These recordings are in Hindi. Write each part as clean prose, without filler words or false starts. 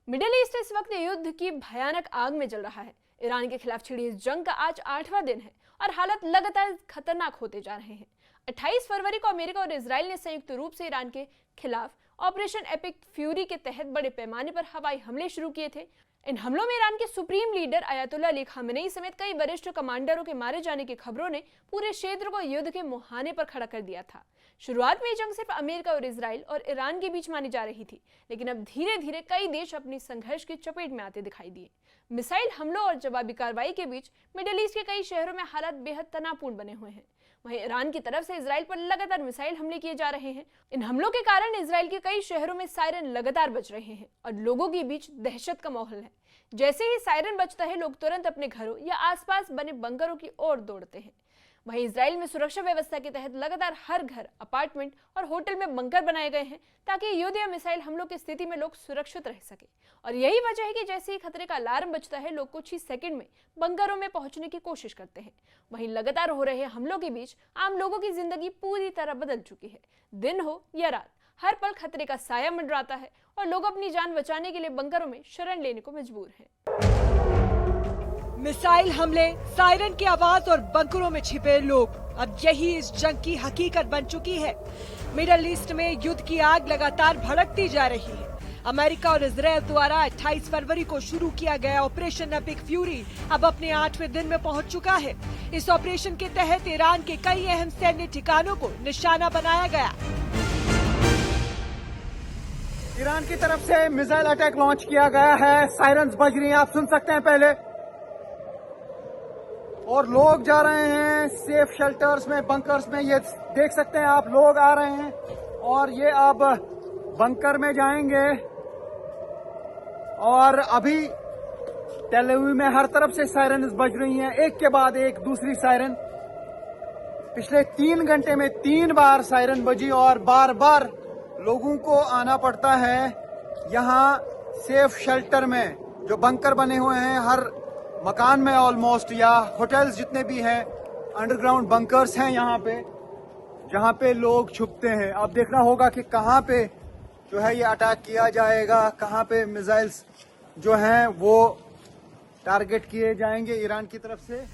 मिडिल ईस्ट इस वक्त युद्ध की भयानक आग में जल रहा है। ईरान के खिलाफ छिड़ी इस जंग का आज 8वां दिन है और हालात लगातार खतरनाक होते जा रहे हैं। 28 फरवरी को अमेरिका और इजराइल ने संयुक्त रूप से ईरान के खिलाफ ऑपरेशन एपिक फ्यूरी के तहत बड़े पैमाने पर हवाई हमले शुरू किए थे। इन हमलों में ईरान के supreme leader Ayatollah Ali Khamenei समेत कई वरिष्ठ कमांडरों के मारे जाने की खबरों ने पूरे क्षेत्र को युद्ध के मुहाने पर खड़ा कर दिया था। शुरुआत में ये जंग सिर्फ अमेरिका और इजराइल और ईरान के बीच मानी जा रही थी, लेकिन अब धीरे धीरे कई देश अपनी संघर्ष की चपेट में आते दिखाई दिए। मिसाइल हमलों और जवाबी कार्रवाई के बीच मिडिल ईस्ट के कई शहरों में हालात बेहद तनावपूर्ण बने हुए हैं। वहीं ईरान की तरफ से इजराइल पर लगातार मिसाइल हमले किए जा रहे हैं। इन हमलों के कारण इजराइल के कई शहरों में सायरन लगातार बज रहे हैं और लोगों के बीच दहशत का माहौल है। जैसे ही सायरन बजता है, लोग तुरंत अपने घरों या आसपास बने बंकरों की ओर दौड़ते हैं। वहीं इजराइल में सुरक्षा व्यवस्था के तहत लगातार हर घर, अपार्टमेंट और होटल में बंकर बनाए गए हैं ताकि युद्ध या मिसाइल हमलों की स्थिति में लोग सुरक्षित रह सके। और यही वजह है कि जैसे ही खतरे का अलार्म बजता है, लोग कुछ ही सेकंड में बंकरों में पहुंचने की कोशिश करते हैं। वहीं लगातार हो रहे हमलों के बीच आम लोगों की जिंदगी पूरी तरह बदल चुकी है। दिन हो या रात, हर पल खतरे का साया मंडराता है और लोग अपनी जान बचाने के लिए बंकरों में शरण लेने को मजबूर हैं। मिसाइल हमले, सायरन की आवाज और बंकरों में छिपे लोग, अब यही इस जंग की हकीकत बन चुकी है। मिडिल ईस्ट में युद्ध की आग लगातार भड़कती जा रही है। अमेरिका और इजराइल द्वारा 28 फरवरी को शुरू किया गया ऑपरेशन एपिक फ्यूरी अब अपने 8वें दिन में पहुंच चुका है। इस ऑपरेशन के तहत ईरान के कई अहम सैन्य ठिकानों को निशाना बनाया गया। ईरान की तरफ से मिसाइल अटैक लॉन्च किया गया है। सायरन्स बज रही हैं, आप सुन सकते हैं पहले, और लोग जा रहे हैं सेफ शेल्टर्स में, बंकर्स में। ये देख सकते हैं आप, लोग आ रहे हैं और ये अब बंकर में जाएंगे। और अभी तेल अवीव में हर तरफ से सायरन्स बज रही हैं, एक के बाद एक दूसरी सायरन। पिछले 3 घंटे में 3 बार सायरन बजी और बार बार लोगों को आना पड़ता है यहाँ सेफ शेल्टर में, जो बंकर बने हुए हैं हर मकान में ऑलमोस्ट, या होटल्स जितने भी हैं, अंडरग्राउंड बंकर्स हैं यहाँ पे, जहाँ पे लोग छुपते हैं। अब देखना होगा कि कहाँ पे जो है ये अटैक किया जाएगा, कहाँ पे मिसाइल्स जो हैं वो टारगेट किए जाएंगे ईरान की तरफ से।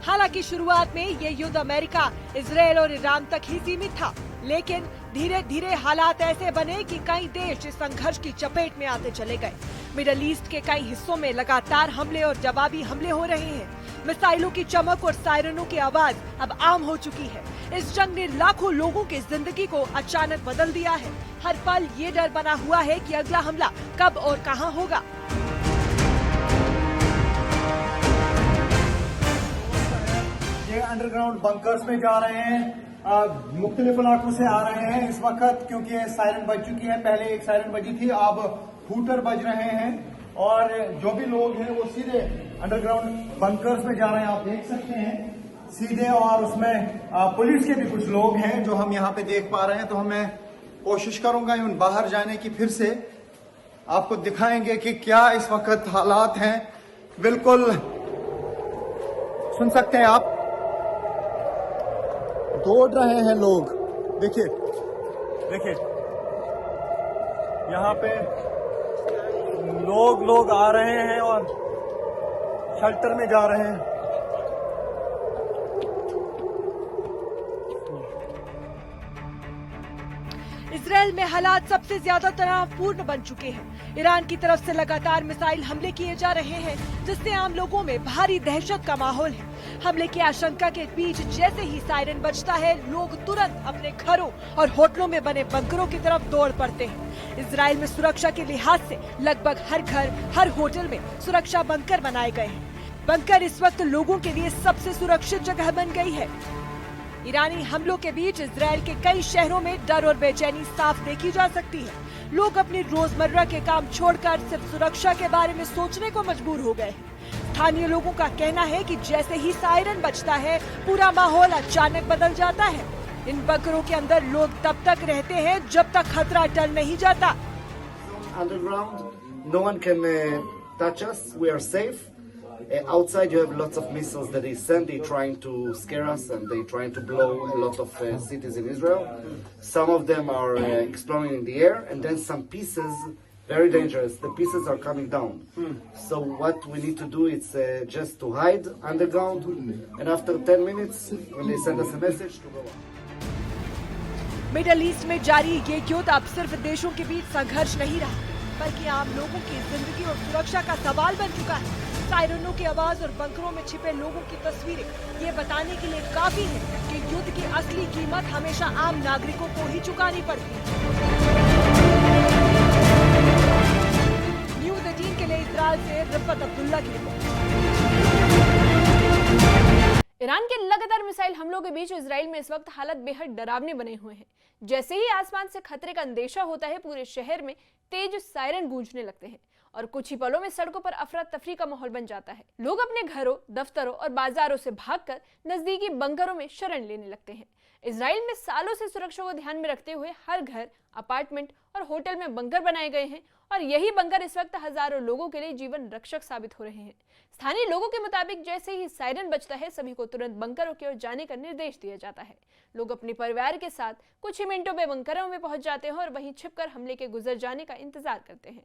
हालांकि शुरुआत में ये युद्ध अमेरिका, इजराइल और ईरान तक ही सीमित था, लेकिन धीरे धीरे हालात ऐसे बने कि कई देश इस संघर्ष की चपेट में आते चले गए। मिडिल ईस्ट के कई हिस्सों में लगातार हमले और जवाबी हमले हो रहे हैं। मिसाइलों की चमक और सायरनों की आवाज अब आम हो चुकी है। इस जंग ने लाखों लोगों की जिंदगी को अचानक बदल दिया है। हर पल ये डर बना हुआ है कि अगला हमला कब और कहां होगा। ये अंडरग्राउंड बंकर्स में जा रहे हैं, मुख्तलिफ इलाकों से आ रहे हैं इस वक्त, क्योंकि सायरन बज चुकी है। पहले एक सायरन बजी थी, अब हूटर बज रहे हैं और जो भी लोग हैं वो सीधे अंडरग्राउंड बंकर्स में जा रहे हैं। आप देख सकते हैं सीधे, और उसमें पुलिस के भी कुछ लोग हैं जो हम यहाँ पे देख पा रहे हैं। तो मैं कोशिश करूंगा उन बाहर जाने की, फिर से आपको दिखाएंगे कि क्या इस वक्त हालात हैं। बिल्कुल सुन सकते हैं आप, दौड़ रहे हैं लोग। देखिए देखिए, यहाँ पे लोग आ रहे हैं और शेल्टर में जा रहे हैं। इजराइल में हालात सबसे ज्यादा तनावपूर्ण बन चुके हैं। ईरान की तरफ से लगातार मिसाइल हमले किए जा रहे हैं, जिससे आम लोगों में भारी दहशत का माहौल है। हमले की आशंका के बीच जैसे ही सायरन बजता है, लोग तुरंत अपने घरों और होटलों में बने बंकरों की तरफ दौड़ पड़ते हैं। इजराइल में सुरक्षा के लिहाज से लगभग हर घर, हर होटल में सुरक्षा बंकर बनाए गए हैं। बंकर इस वक्त लोगों के लिए सबसे सुरक्षित जगह बन गई है। ईरानी हमलों के बीच इजराइल के कई शहरों में डर और बेचैनी साफ देखी जा सकती है। लोग अपनी रोजमर्रा के काम छोड़कर सिर्फ सुरक्षा के बारे में सोचने को मजबूर हो गए हैं। स्थानीय लोगों का कहना है कि जैसे ही सायरन बजता है, पूरा माहौल अचानक बदल जाता है। इन बंकरों के अंदर लोग तब तक रहते हैं जब तक खतरा टल नहीं जाता। Underground, no one can touch us. We are safe. Outside, you have lots of missiles that they send. They're trying to scare us, and they're trying to blow a lot of cities in Israel. Some of them are exploding in the air, and then some pieces very dangerous. The pieces are coming down. So what we need to do is just to hide underground, and after 10 minutes, when they send us a message, to go on. Middle east में जारी ये युद्ध अब सिर्फ देशों के बीच संघर्ष नहीं रहा, बल्कि आम लोगों की जिंदगी और सुरक्षा का सवाल बन चुका है। सायरनों की आवाज और बंकरों में छिपे लोगों की तस्वीरें ये बताने के लिए काफी है कि युद्ध की असली कीमत हमेशा आम नागरिकों को ही चुकानी पड़ती है। न्यूज़ 18 के लिए इजरायल से रिफत अब्दुल्ला की रिपोर्ट। ईरान के लगातार मिसाइल हमलों के बीच इजराइल में इस वक्त हालत बेहद डरावनी बने हुए हैं। जैसे ही आसमान से खतरे का अंदेशा होता है, पूरे शहर में तेज सायरन गूंजने लगते हैं और कुछ ही पलों में सड़कों पर अफरा तफरी का माहौल बन जाता है। लोग अपने घरों, दफ्तरों और बाजारों से भागकर नजदीकी बंकरों में शरण लेने लगते हैं। इजराइल में सालों से सुरक्षा को ध्यान में रखते हुए हर घर, अपार्टमेंट और होटल में बंकर बनाए गए हैं और यही बंकर इस वक्त हजारों लोगों के लिए जीवन रक्षक साबित हो रहे हैं। स्थानीय लोगों के मुताबिक जैसे ही सायरन बजता है, सभी को तुरंत बंकरों की ओर जाने का निर्देश दिया जाता है। लोग अपने परिवार के साथ कुछ ही मिनटों में बंकरों में पहुंच जाते हैं और वहीं छिपकर हमले के गुजर जाने का इंतजार करते हैं।